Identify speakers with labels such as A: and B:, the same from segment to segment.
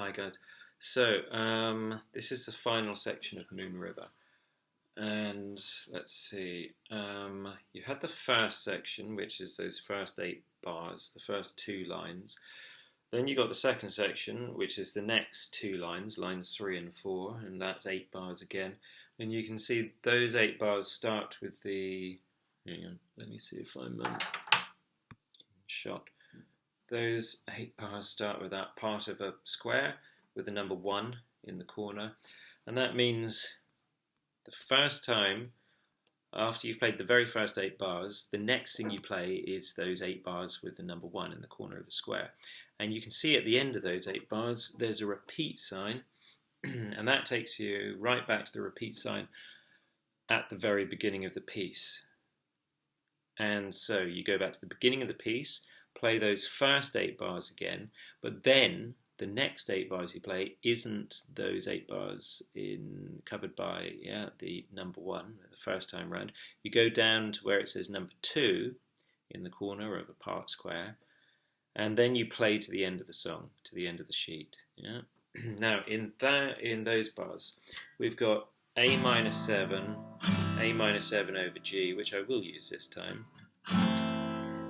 A: Hi guys. So this is the final section of Moon River, and let's see. You had the first section, which is those first 8 bars, the first 2 lines. Then you got the second section, which is the next 2 lines, lines 3 and 4, and that's 8 bars again. And you can see those 8 bars start with the. Hang on, let me see if I'm in shot. Those 8 bars start with that part of a square with the number 1 in the corner, and that means the first time after you've played the very first 8 bars, the next thing you play is those 8 bars with the number 1 in the corner of the square. And you can see at the end of those 8 bars there's a repeat sign, and that takes you right back to the repeat sign at the very beginning of the piece. And so you go back to the beginning of the piece, play those first 8 bars again, but then the next 8 bars you play isn't those 8 bars covered by the number 1 the first time round. You go down to where it says number 2 in the corner of a part square, and then you play to the end of the song, to the end of the sheet. Yeah. Now in those bars, we've got A minor 7, A minor 7 over G, which I will use this time,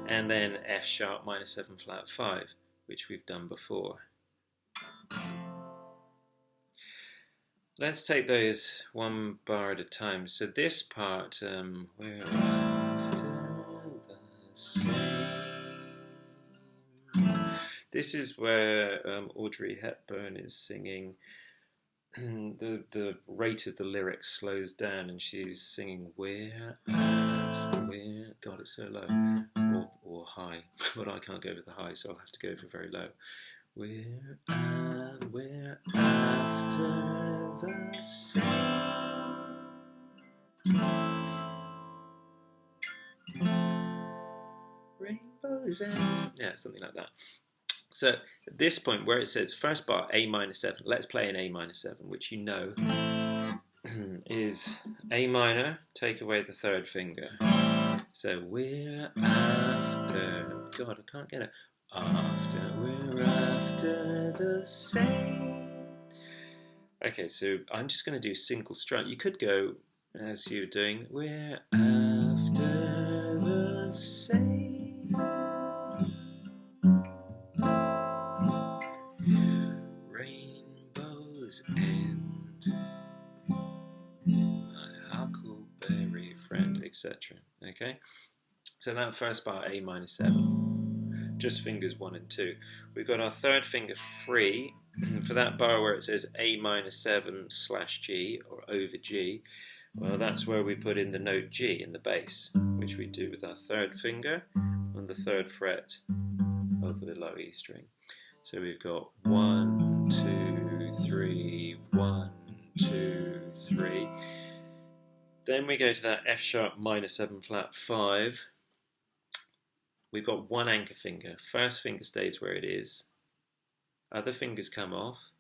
A: and then F sharp minor 7 flat 5, which we've done before. Let's take those 1 bar at a time. So this part, we're after the same. This is where Audrey Hepburn is singing. The rate of the lyrics slows down, and she's singing we're after, we're, God, it's so low, or high, but I can't go for the high, so I'll have to go for very low. We're after the same. Rainbows and something like that. So at this point where it says first bar A minor 7, let's play an A minor 7, which you know is A minor, take away the 3rd finger. So we're after, God, I can't get it. We're after the same. Okay, so I'm just going to do single strut. You could go as you're doing, we're after the same. Rainbows end, my huckleberry friend, etc. Okay, so that first bar, A minor 7, just fingers 1 and 2. We've got our 3rd finger free for that bar where it says A minor 7 / G or over G. Well, that's where we put in the note G in the bass, which we do with our 3rd finger on the 3rd fret of the low E string. So we've got 1, 2, 3, 1, 2, 3. Then we go to that F sharp minor 7 flat 5. We've got 1 anchor finger. 1st finger stays where it is. Other fingers come off.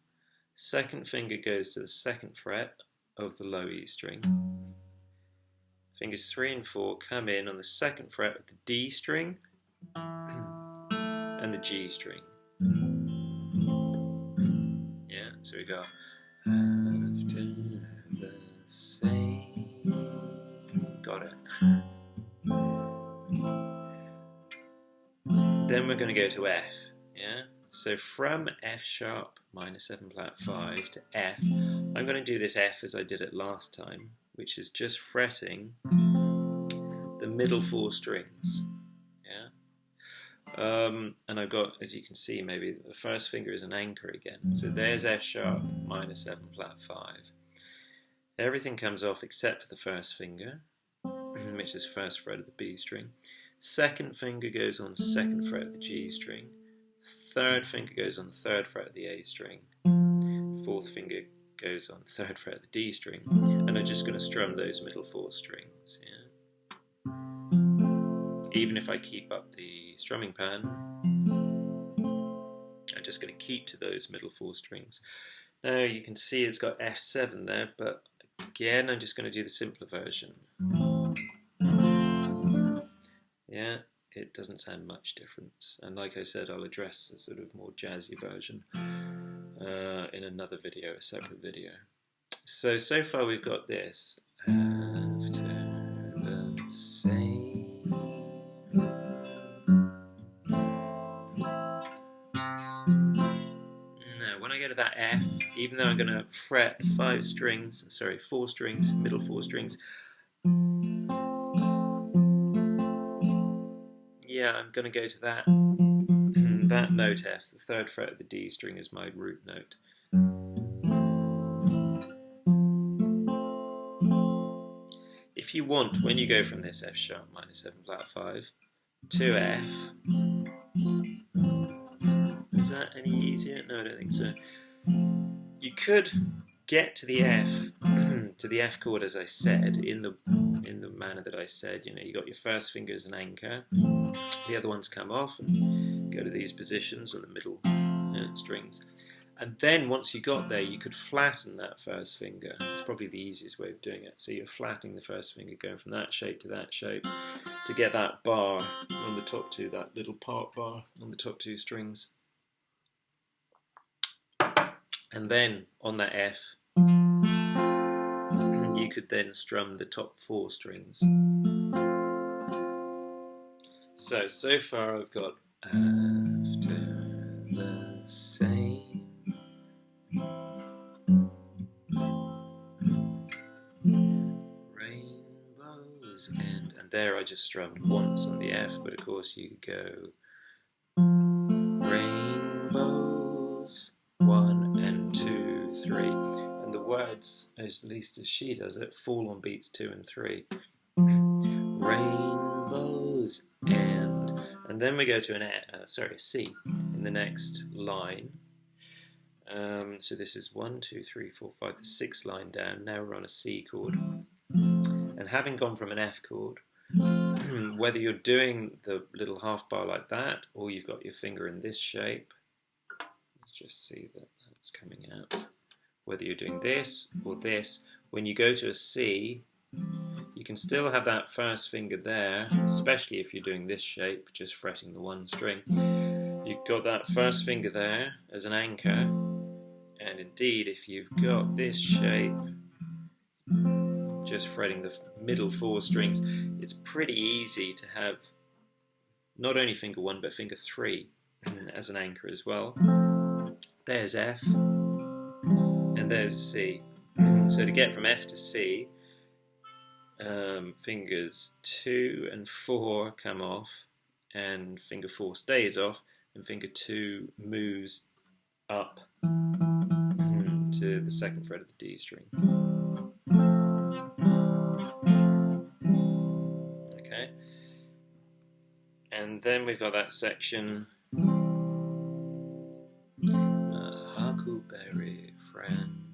A: 2nd finger goes to the 2nd fret of the low E string. Fingers 3 and 4 come in on the 2nd fret of the D string and the G string. Yeah, so we go after the same. Got it. Then we're going to go to F. Yeah. So from F sharp minor 7 flat 5 to F, I'm going to do this F as I did it last time, which is just fretting the middle 4 strings. Yeah. And I've got, as you can see, maybe the 1st finger is an anchor again. So there's F sharp minor 7 flat 5. Everything comes off except for the 1st finger, which is 1st fret of the B string. 2nd finger goes on 2nd fret of the G string. 3rd finger goes on the 3rd fret of the A string. 4th finger goes on the 3rd fret of the D string. And I'm just going to strum those middle 4 strings. Yeah. Even if I keep up the strumming pan, I'm just going to keep to those middle 4 strings. Now you can see it's got F7 there, but again I'm just going to do the simpler version. Yeah, it doesn't sound much different. And like I said, I'll address the sort of more jazzy version in another video, a separate video. So far we've got this. After the same. Now, when I go to that F, even though I'm going to fret 4 strings, middle 4 strings, yeah, I'm going to go to that note F. The 3rd fret of the D string is my root note. If you want, when you go from this F sharp minor 7 flat 5 to F, is that any easier? No, I don't think so. You could get to the F, to the F chord as I said, in the manner that I said. You know, you got your first finger as an anchor, the other ones come off and go to these positions on the middle strings. And then once you got there, you could flatten that first finger. It's probably the easiest way of doing it. So you're flattening the first finger, going from that shape to that shape, to get that bar on the top 2, that little part bar on the top 2 strings. And then on that F, you could then strum the top 4 strings. So far I've got after the same rainbows and there I just strummed once on the F, but of course you could go rainbows 1 and 2, 3, and the words, at least as she does it, fall on beats 2 and 3. Rainbows and then we go to a C in the next line. So this is 1, 2, 3, 4, 5, the 6th line down. Now we're on a C chord, and having gone from an F chord, whether you're doing the little half bar like that or you've got your finger in this shape, let's just see that that's coming out. Whether you're doing this or this, when you go to a C, you can still have that first finger there, especially if you're doing this shape, just fretting the 1 string. You've got that first finger there as an anchor, and indeed if you've got this shape, just fretting the middle 4 strings, it's pretty easy to have not only finger 1 but finger 3 as an anchor as well. There's F, and there's C. So to get from F to C, fingers 2 and 4 come off, and finger 4 stays off, and finger 2 moves up to the 2nd fret of the D string. Okay, and then we've got that section. Huckleberry friend.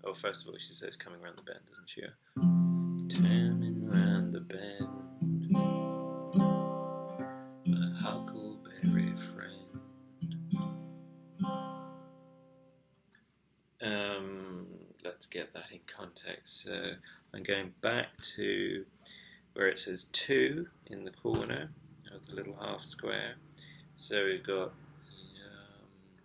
A: Oh, first of all, she says coming around the bend, doesn't she? Turning round the bend, a huckleberry friend. Let's get that in context. So I'm going back to where it says 2 in the corner of the little half square. So we've got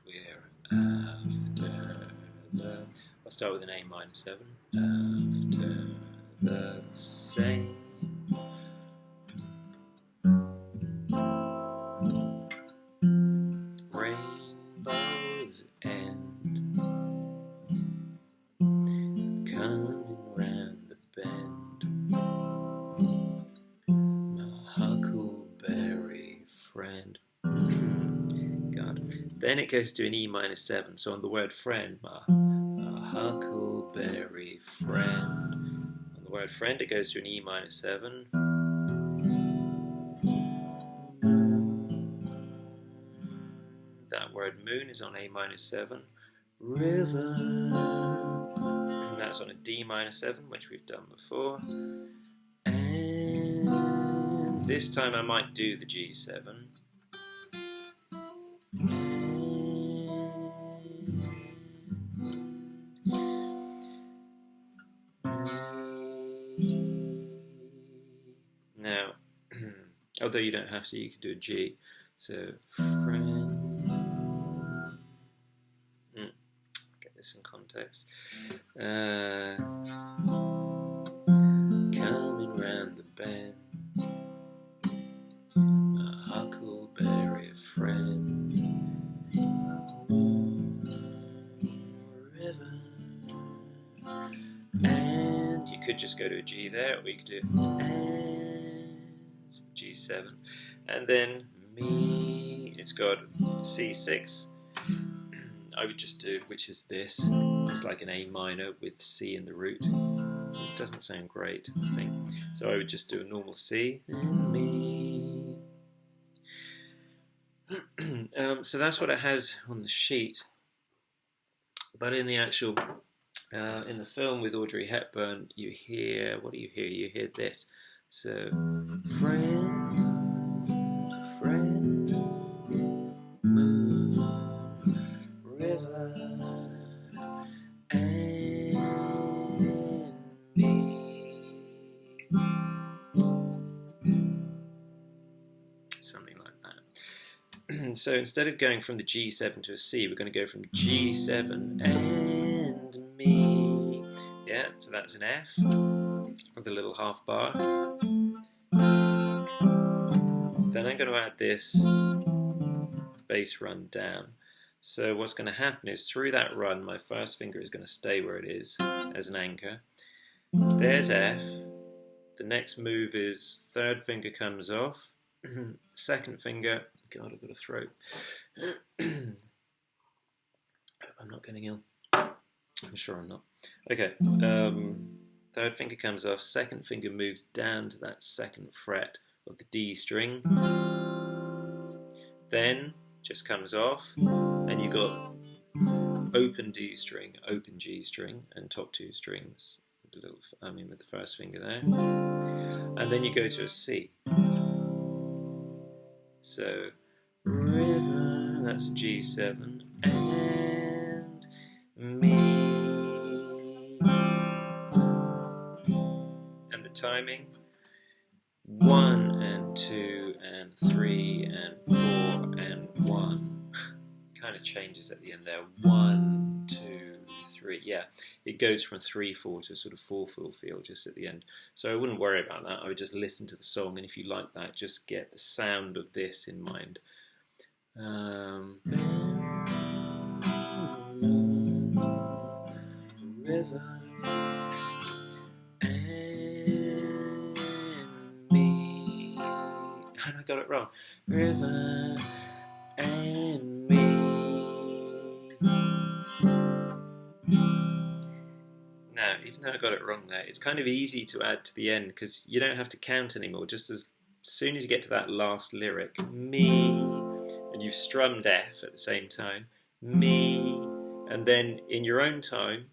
A: we're after the. I'll start with an A minor 7. After the same rainbows end, coming round the bend, my huckleberry friend. God. Then it goes to an E minor 7. So on the word friend, my huckleberry friend. Word friend, it goes to an E minor 7. That word moon is on A minor 7. River, and that's on a D minor 7, which we've done before. And this time I might do the G7. Now, although you don't have to, you can do a G. So, friend. this in context. Coming round the bend, a huckleberry friend, river. And you could just go to a G there, or you could do and G7, and then me. It's got C6. I would just do, which is this. It's like an A minor with C in the root. It doesn't sound great, I think. So I would just do a normal C and me. So that's what it has on the sheet. But in the actual, in the film with Audrey Hepburn, you hear, what do you hear? You hear this. So, friend, moon, river, and me. Something like that. So instead of going from the G7 to a C, we're going to go from G7 and me. Yeah, so that's an F with a little half bar. Then I'm going to add this bass run down. So what's going to happen is through that run, my first finger is going to stay where it is as an anchor. There's F. The next move is third finger comes off. Second finger, God, I've got a throat. I'm not getting ill. I'm sure I'm not. Okay. Third finger comes off. Second finger moves down to that second fret of the D string. Then just comes off, and you've got open D string, open G string, and top two strings. With the little, with the first finger there, and then you go to a C. So river, that's G7, and me. And the timing, 1 and 2 and 3 and 4 and 1. Kind of changes at the end there. 1, 2, 3. Yeah, it goes from 3/4 to sort of 4/4 feel just at the end. So I wouldn't worry about that. I would just listen to the song, and if you like that, just get the sound of this in mind. River and me. And I got it wrong. River and me. Now, even though I got it wrong there, it's kind of easy to add to the end because you don't have to count anymore. Just as soon as you get to that last lyric, me, and you've strummed F at the same time, me, and then in your own time,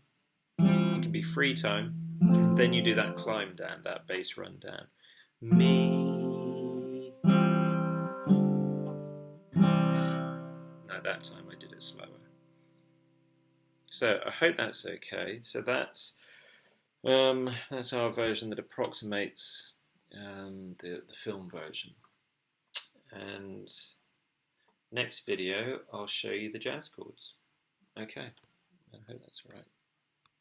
A: it can be free time, then you do that climb down, that bass run down. Me. Now that time I did it slower. So I hope that's okay. So that's our version that approximates the film version. And next video I'll show you the jazz chords. Okay, I hope that's all right.